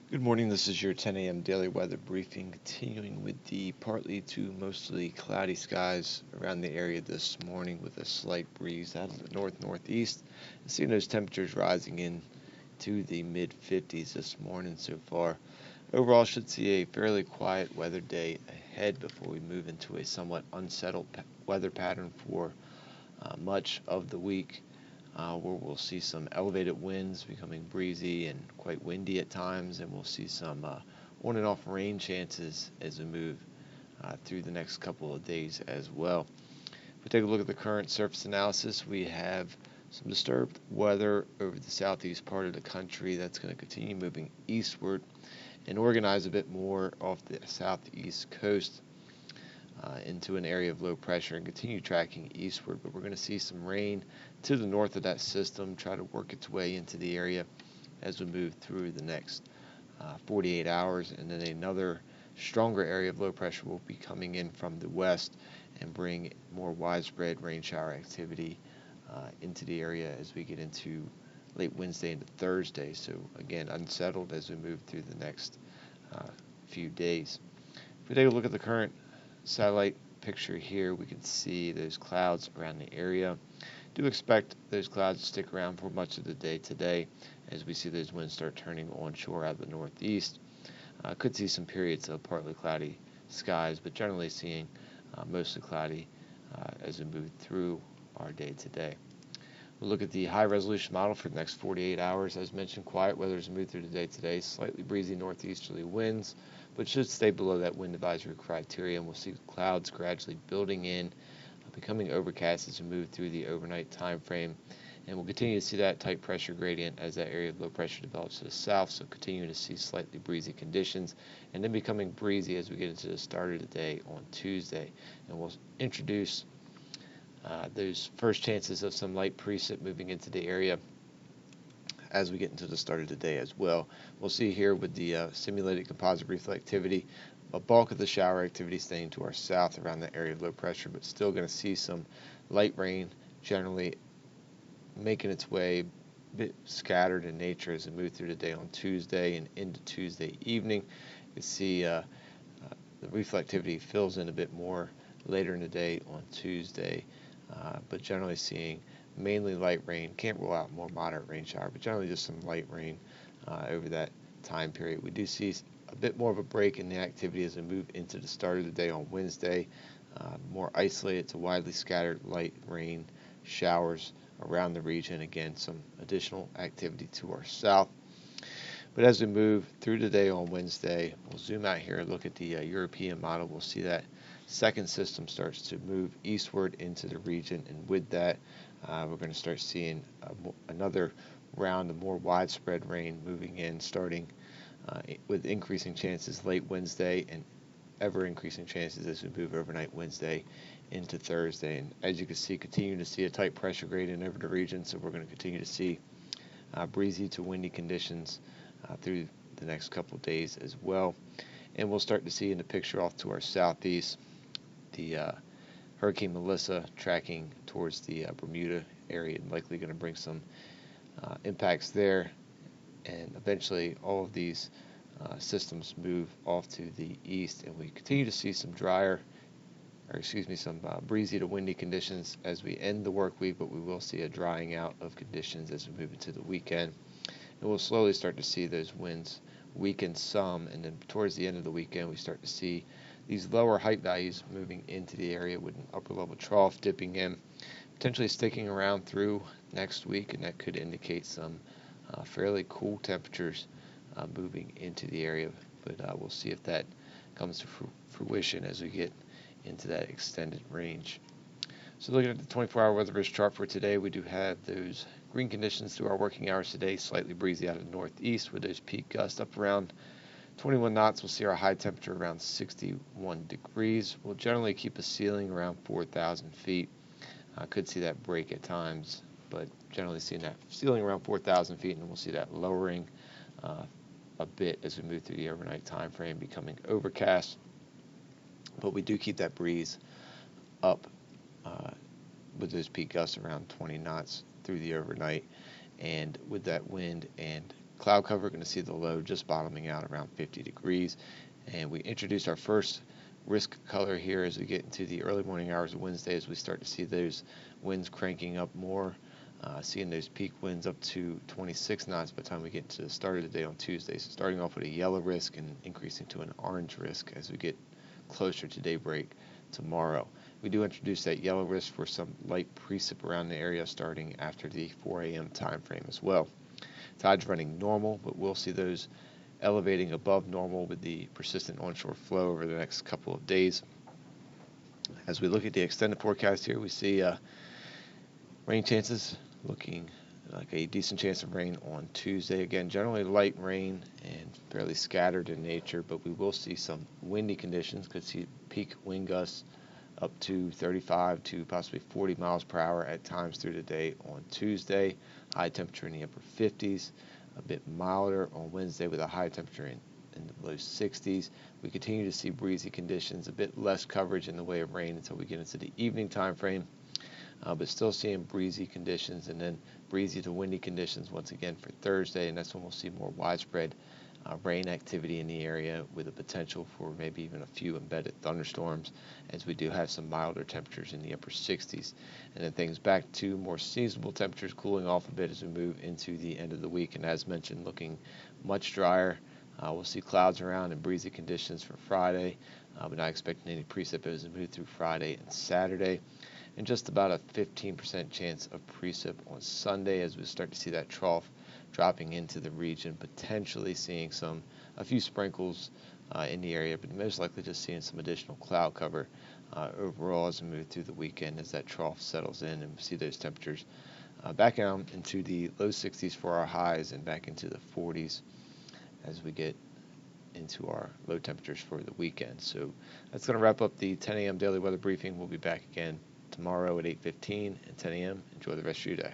Good morning. This is your 10 a.m. daily weather briefing, continuing with the partly to mostly cloudy skies around the area this morning with a slight breeze out of the north-northeast. Seeing those temperatures rising in to the mid 50s this morning so far. Overall, should see a fairly quiet weather day ahead before we move into a somewhat unsettled weather pattern for much of the week, where we'll see some elevated winds becoming breezy and quite windy at times, and we'll see some on and off rain chances as we move through the next couple of days as well. If we take a look at the current surface analysis, we have some disturbed weather over the southeast part of the country that's going to continue moving eastward and organize a bit more off the southeast coast into an area of low pressure and continue tracking eastward. But we're going to see some rain to the north of that system try to work its way into the area as we move through the next 48 hours. And then another stronger area of low pressure will be coming in from the west and bring more widespread rain shower activity into the area as we get into late Wednesday into Thursday. So again, unsettled as we move through the next few days. If we take a look at the current satellite picture here, we can see those clouds around the area. Do expect those clouds to stick around for much of the day today as we see those winds start turning onshore out of the northeast. Could see some periods of partly cloudy skies, but generally seeing mostly cloudy as we move through our day today. We'll look at the high resolution model for the next 48 hours. As mentioned, quiet weather as we move through the day today, slightly breezy northeasterly winds, but should stay below that wind advisory criteria, and we'll see clouds gradually building in, becoming overcast as we move through the overnight time frame. And we'll continue to see that tight pressure gradient as that area of low pressure develops to the south, so continuing to see slightly breezy conditions, and then becoming breezy as we get into the start of the day on Tuesday. And we'll introduce those first chances of some light precip moving into the area as we get into the start of the day as well. We'll see here with the simulated composite reflectivity, a bulk of the shower activity staying to our south around the area of low pressure, but still going to see some light rain generally making its way a bit scattered in nature as we move through the day on Tuesday and into Tuesday evening. You see the reflectivity fills in a bit more later in the day on Tuesday, but generally seeing mainly light rain. Can't rule out more moderate rain shower, but generally just some light rain over that time period. We do see a bit more of a break in the activity as we move into the start of the day on Wednesday. More isolated to widely scattered light rain showers around the region. Again, some additional activity to our south. But as we move through the day on Wednesday, we'll zoom out here and look at the European model. We'll see that second system starts to move eastward into the region, and with that, we're going to start seeing another round of more widespread rain moving in, starting with increasing chances late Wednesday and ever increasing chances as we move overnight Wednesday into Thursday. And as you can see, continue to see a tight pressure gradient over the region, so we're going to continue to see breezy to windy conditions through the next couple of days as well. And we'll start to see in the picture off to our southeast the Hurricane Melissa tracking towards the Bermuda area, and likely going to bring some impacts there. And eventually all of these systems move off to the east, and we continue to see some some breezy to windy conditions as we end the work week, but we will see a drying out of conditions as we move into the weekend. And we'll slowly start to see those winds weaken some, and then towards the end of the weekend we start to see these lower height values moving into the area with an upper level trough dipping in, potentially sticking around through next week, and that could indicate some fairly cool temperatures moving into the area. But we'll see if that comes to fruition as we get into that extended range. So looking at the 24-hour weather risk chart for today, we do have those green conditions through our working hours today, slightly breezy out of the northeast with those peak gusts up around 21 knots. We'll see our high temperature around 61 degrees. We'll generally keep a ceiling around 4,000 feet. Could see that break at times, but generally seeing that ceiling around 4,000 feet, and we'll see that lowering a bit as we move through the overnight time frame, becoming overcast. But we do keep that breeze up with those peak gusts around 20 knots through the overnight, and with that wind and cloud cover. Going to see the low just bottoming out around 50 degrees. And we introduced our first risk color here as we get into the early morning hours of Wednesday, as we start to see those winds cranking up more, seeing those peak winds up to 26 knots by the time we get to the start of the day on Tuesday. So starting off with a yellow risk and increasing to an orange risk as we get closer to daybreak tomorrow. We do introduce that yellow risk for some light precip around the area starting after the 4 a.m. time frame as well. Tides running normal, but we'll see those elevating above normal with the persistent onshore flow over the next couple of days. As we look at the extended forecast here, we see rain chances looking like a decent chance of rain on Tuesday. Again, generally light rain and fairly scattered in nature, but we will see some windy conditions. Could see peak wind gusts up to 35 to possibly 40 miles per hour at times through the day on Tuesday. High temperature in the upper 50s. A bit milder on Wednesday with a high temperature in the low 60s. We continue to see breezy conditions, a bit less coverage in the way of rain until we get into the evening time frame. But still seeing breezy conditions, and then breezy to windy conditions once again for Thursday, and that's when we'll see more widespread rain activity in the area with a potential for maybe even a few embedded thunderstorms, as we do have some milder temperatures in the upper 60s. And then things back to more seasonable temperatures, cooling off a bit as we move into the end of the week, and as mentioned, looking much drier. We'll see clouds around and breezy conditions for Friday, but not expecting any precip as we move through Friday and Saturday. And just about a 15% chance of precip on Sunday as we start to see that trough dropping into the region, potentially seeing a few sprinkles in the area, but most likely just seeing some additional cloud cover overall as we move through the weekend as that trough settles in, and we see those temperatures back down into the low 60s for our highs and back into the 40s as we get into our low temperatures for the weekend. So that's going to wrap up the 10 a.m. daily weather briefing. We'll be back again tomorrow at 8:15 and 10 a.m. Enjoy the rest of your day.